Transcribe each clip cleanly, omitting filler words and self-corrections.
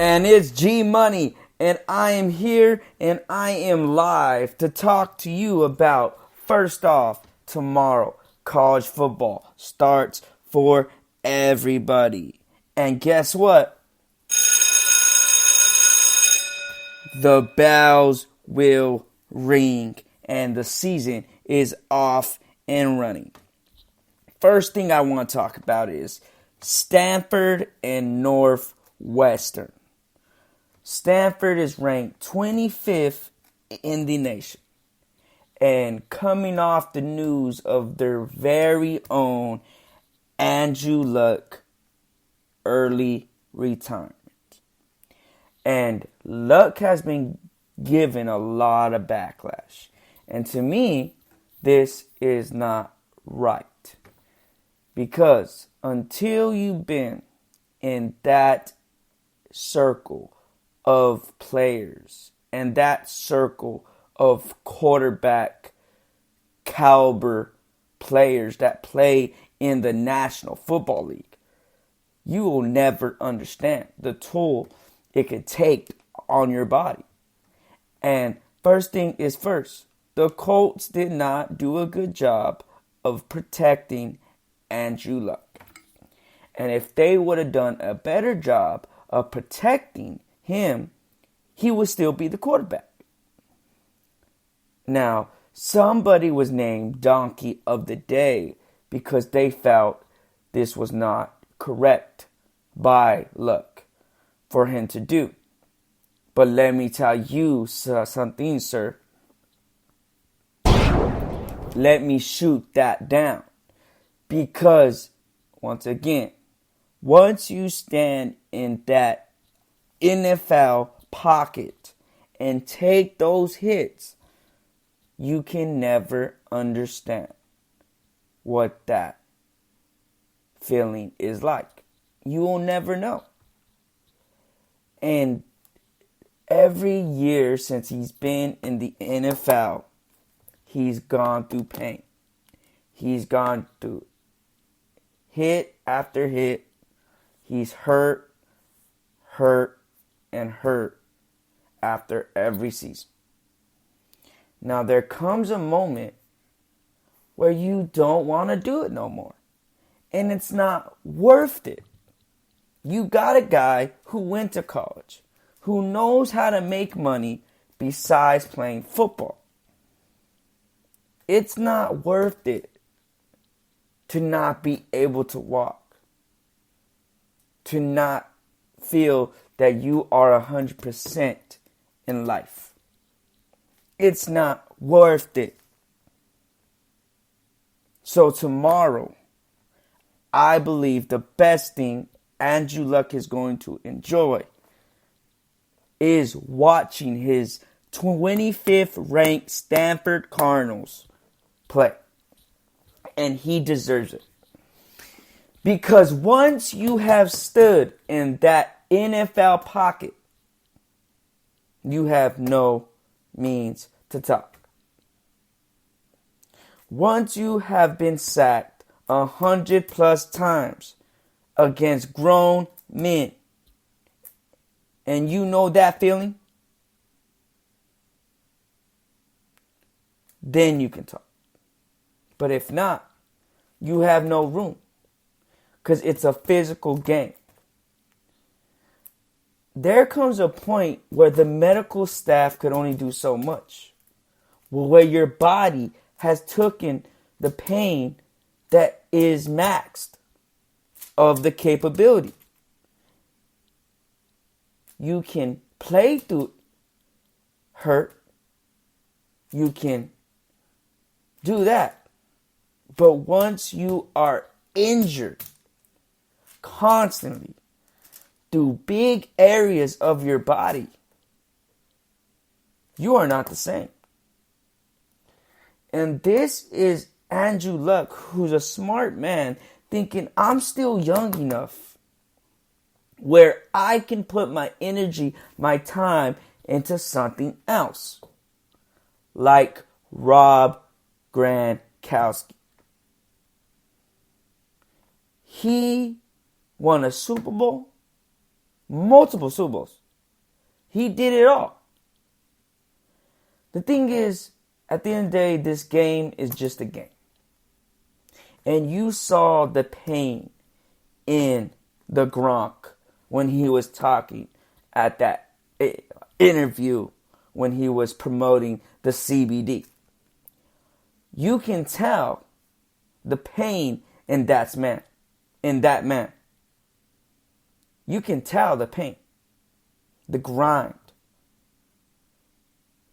And it's G-Money, and I am here and I am live to talk to you about, first off, tomorrow, college football starts for everybody. And guess what? The bells will ring and the season is off and running. First thing I want to talk about is Stanford and Northwestern. Stanford is ranked 25th in the nation. And coming off the news of their very own Andrew Luck early retirement. And Luck has been given a lot of backlash. And to me, this is not right. Because until you've been in that circle of players and that circle of quarterback caliber players that play in the National Football League, you will never understand the toll it could take on your body. And first thing is first, the Colts did not do a good job of protecting Andrew Luck. And if they would have done a better job of protecting him, he would still be the quarterback. Now, somebody was named Donkey of the Day because they felt this was not correct by Luck for him to do. But let me tell you something, sir. Let me shoot that down. Because, once again, once you stand in that NFL pocket and take those hits, you can never understand what that feeling is like. You will never know. And every year since he's been in the NFL, he's gone through pain. He's gone through hit after hit. He's hurt, and hurt after every season. Now there comes a moment where you don't want to do it no more. And it's not worth it. You got a guy who went to college, who knows how to make money besides playing football. It's not worth it to not be able to walk, to not feel that you are 100% in life. It's not worth it. So tomorrow, I believe the best thing Andrew Luck is going to enjoy is watching his 25th ranked Stanford Cardinals play. And he deserves it. Because once you have stood in that NFL pocket, you have no means to talk. Once you have been sacked 100+ times against grown men, and you know that feeling, then you can talk. But if not, you have no room. Because it's a physical game. There comes a point where the medical staff could only do so much. Where your body has taken the pain that is maxed of the capability. You can play through hurt. You can do that. But once you are injured constantly through big areas of your body, you are not the same. And this is Andrew Luck, who's a smart man, thinking I'm still young enough where I can put my energy, my time into something else. Like Rob Gronkowski. He won a Super Bowl multiple Super Bowls. He did it all. The thing is, at the end of the day, this game is just a game. And you saw the pain in the Gronk when he was talking at that interview when he was promoting the CBD. You can tell the pain in that man. You can tell the pain, the grind.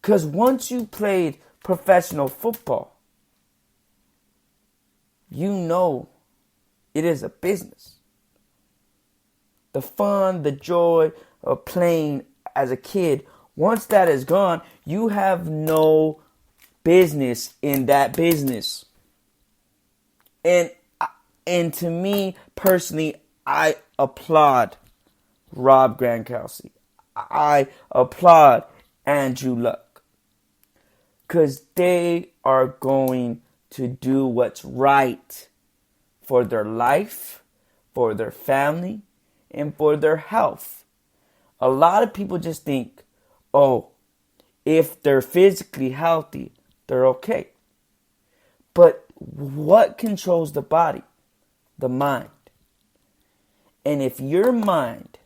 Because once you played professional football, you know it is a business. The fun, the joy of playing as a kid, once that is gone, you have no business in that business. And to me, personally, I applaud Rob Gronkowski. I applaud Andrew Luck. Because they are going to do what's right for their life, for their family, and for their health. A lot of people just think, oh, if they're physically healthy, they're okay. But what controls the body? The mind. And if your mind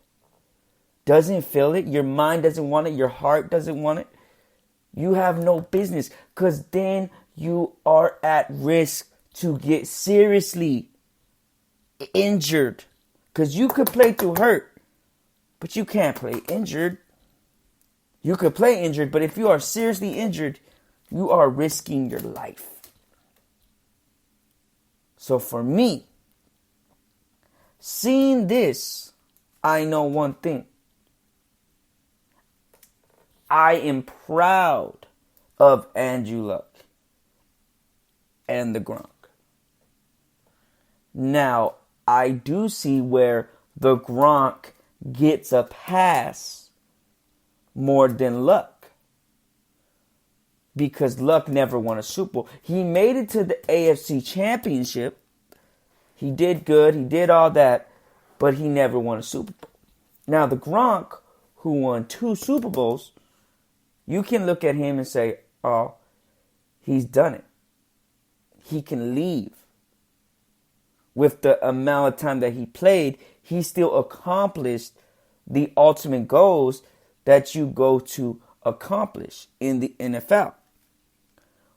doesn't feel it, your mind doesn't want it, your heart doesn't want it, you have no business, because then you are at risk to get seriously injured. Because you could play through hurt, but you can't play injured. You could play injured, but if you are seriously injured, you are risking your life. So for me, seeing this, I know one thing. I am proud of Andrew Luck and the Gronk. Now, I do see where the Gronk gets a pass more than Luck. Because Luck never won a Super Bowl. He made it to the AFC Championship. He did good. He did all that. But he never won a Super Bowl. Now, the Gronk, who won 2 Super Bowls, you can look at him and say, oh, he's done it. He can leave. With the amount of time that he played, he still accomplished the ultimate goals that you go to accomplish in the NFL.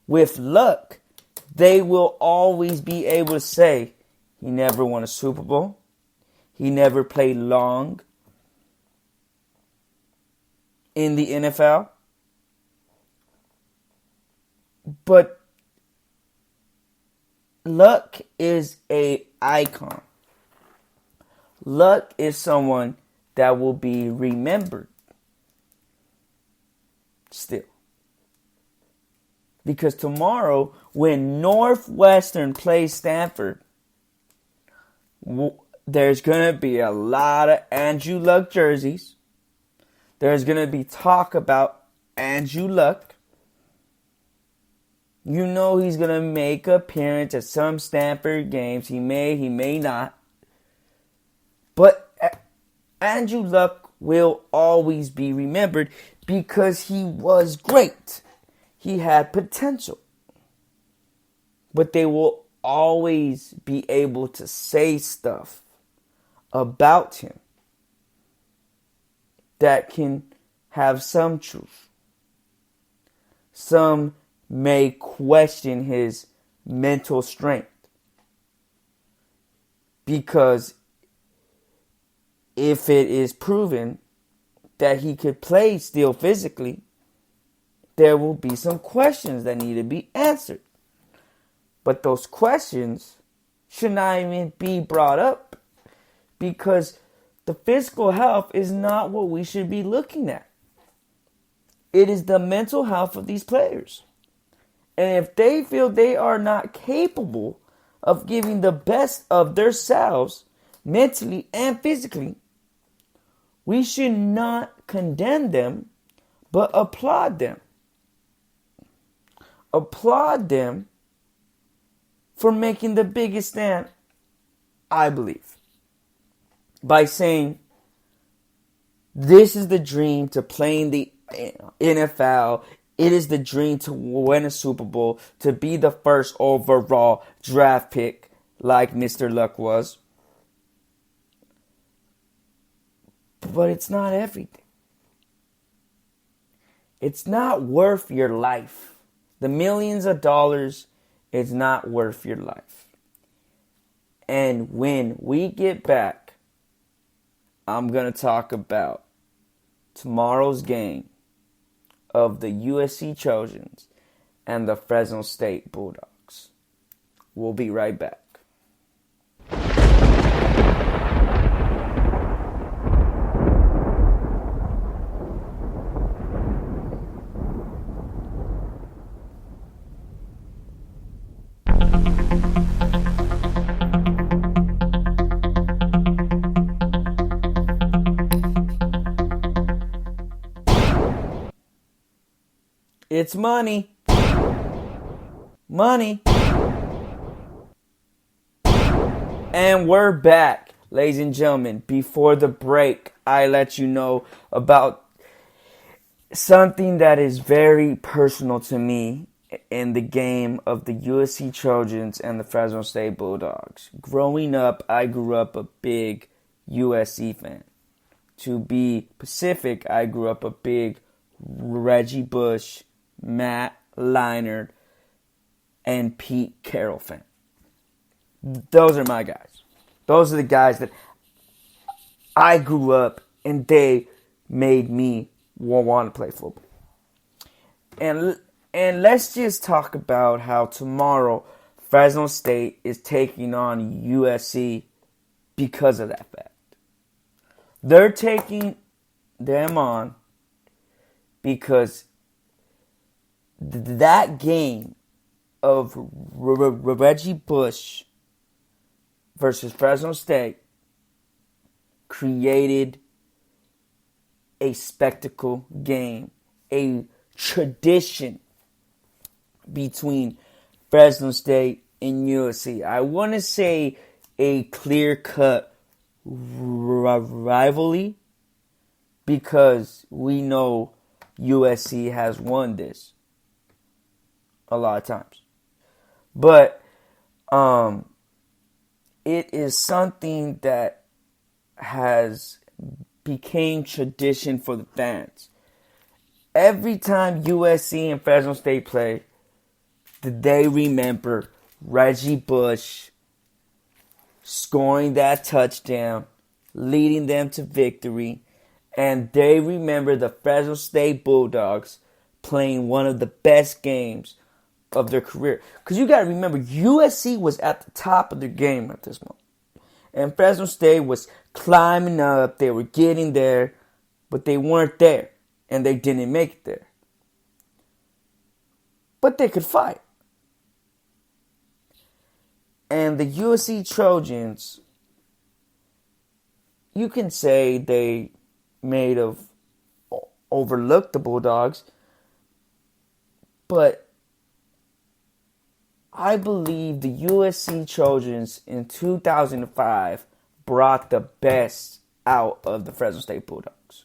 With Luck, they will always be able to say he never won a Super Bowl. He never played long in the NFL. But Luck is an icon. Luck is someone that will be remembered still. Because tomorrow, when Northwestern plays Stanford, there's going to be a lot of Andrew Luck jerseys. There's going to be talk about Andrew Luck. You know he's going to make an appearance at some Stanford games. He may not. But Andrew Luck will always be remembered because he was great. He had potential. But they will always be able to say stuff about him that can have some truth. Some may question his mental strength. Because if it is proven that he could play still physically, there will be some questions that need to be answered. But those questions should not even be brought up because the physical health is not what we should be looking at. It is the mental health of these players. And if they feel they are not capable of giving the best of themselves mentally and physically, we should not condemn them, but applaud them. Applaud them for making the biggest stand, I believe, by saying, This is the dream to play in the NFL. It is the dream to win a Super Bowl, to be the first overall draft pick like Mr. Luck was. But it's not everything. It's not worth your life. The millions of dollars is not worth your life. And when we get back, I'm going to talk about tomorrow's game of the USC Trojans and the Fresno State Bulldogs. We'll be right back. It's money. Money. And we're back, ladies and gentlemen. Before the break, I let you know about something that is very personal to me in the game of the USC Trojans and the Fresno State Bulldogs. Growing up, I grew up a big USC fan. To be specific, I grew up a big Reggie Bush, Matt Leinart, and Pete Carroll fan. Those are my guys. Those are the guys that I grew up and they made me want to play football. And let's just talk about how tomorrow Fresno State is taking on USC because of that fact. They're taking them on because that game of Reggie Bush versus Fresno State created a spectacle game, a tradition between Fresno State and USC. I want to say a clear-cut rivalry because we know USC has won this a lot of times. But it is something that has became tradition for the fans. Every time USC and Fresno State play, they remember Reggie Bush scoring that touchdown, leading them to victory, and they remember the Fresno State Bulldogs playing one of the best games of their career. Because you got to remember, USC was at the top of their game at this moment. And Fresno State was climbing up. They were getting there, but they weren't there. And they didn't make it there. But they could fight. And the USC Trojans, you can say they may have overlooked the Bulldogs, but I believe the USC Trojans in 2005 brought the best out of the Fresno State Bulldogs.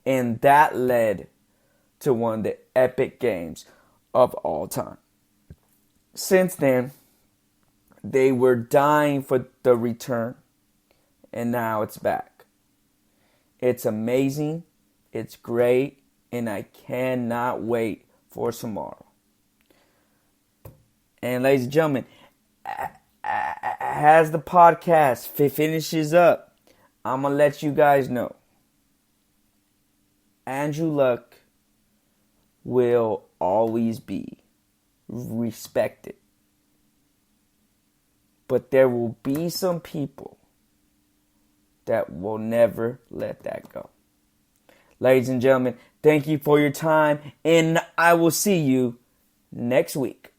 And that led to one of the epic games of all time. Since then, they were dying for the return. And now it's back. It's amazing. It's great. And I cannot wait for tomorrow. And ladies and gentlemen, as the podcast finishes up, I'm going to let you guys know. Andrew Luck will always be respected. But there will be some people that will never let that go. Ladies and gentlemen, thank you for your time, and I will see you next week.